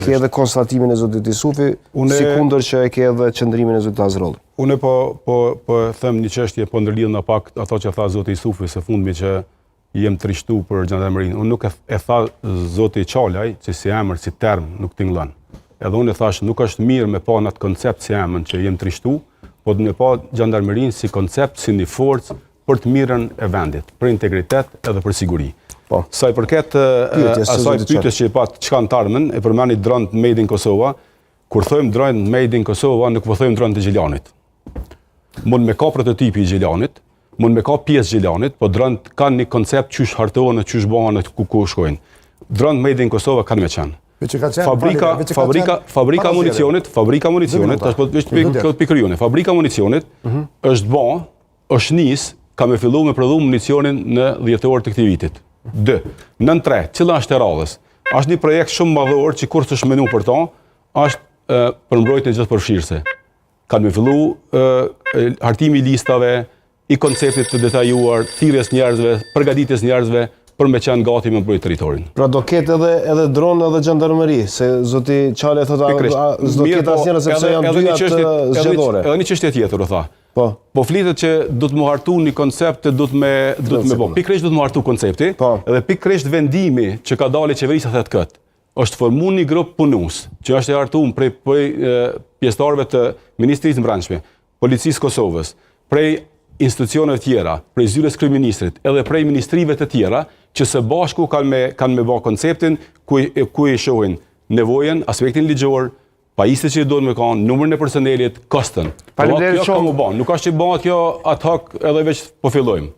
Ke edhe konstatimin e zotit Isufi, si kundër që e ke edhe qëndrimin e zotit Azrolli. Unë po them një çështje po ndërlidh në pak ato që tha zoti Isufi së fundmi që jem trishtu për gjandarmerinë. Unë nuk e tha zoti Çalaj që si emër, si term nuk tingëllon. Edhe unë e thash nuk është mirë me pa në atë koncept si emën që jem trishtu, po me pa gjandarmerinë si koncept, si një forcë për të mirën e vendit, për integritet edhe për siguri. Sa i përket asaj pyetjes që i pat çka ntarmën, e përmeni dronët Made in Kosova, kur thojmë dronët Made in Kosova, nuk po thojmë dronët e Gjilanit. Mund me ka prototipi i Gjilanit, mund me ka pjesë Gjilanit, po dronët kanë një koncept çysh hartohen, çysh bëhen, ku shkojnë. Dronët Made in Kosova kanë me qenë. Fabrika municionit, tash po vetë pikërione. Fabrika municionit është bë, është nis, ka me fillu me prodhu municionin në dhjetor të këtij vitit. 2. Nën 3, cila është e radhës? Është një projekt shumë madhor që kur s'është menu për ta, është për mbrojtjen e gjithë përfshirëse. Kanë me fillu hartimi i listave, i konceptit të detajuar, thirrjes njerëzve, përgatitjes njerëzve për me qenë gati me mbrojtë territorin. Pra do ketë edhe dronë edhe gjandarmeri, se zoti Çalaj thotë s'do ketë asnjëra sepse janë dy atë zgjedhore. Edhe një çështje tjetër u tha. Po flitet që do të më hartu një koncept, do të me bo. Pikërisht do të më hartu koncepti, edhe pikërisht vendimi që ka dalë qeverisja thetë këtë, është formu një grup punus, që është e hartuar prej pjesëtarëve të Ministrisë Brendshme, Policisë Kosovës, prej institucioneve tjera, prej zyres kryeministrit, edhe prej ministrive të tjera, që së bashku kanë me bë konceptin ku i shohin nevojën, aspektin ligjor, pajisjet që i duhet me kanë, numrin e personelit, kostën. Faleminderit shumë. Nuk është që bëhet kjo ad hoc edhe veç po fillojmë.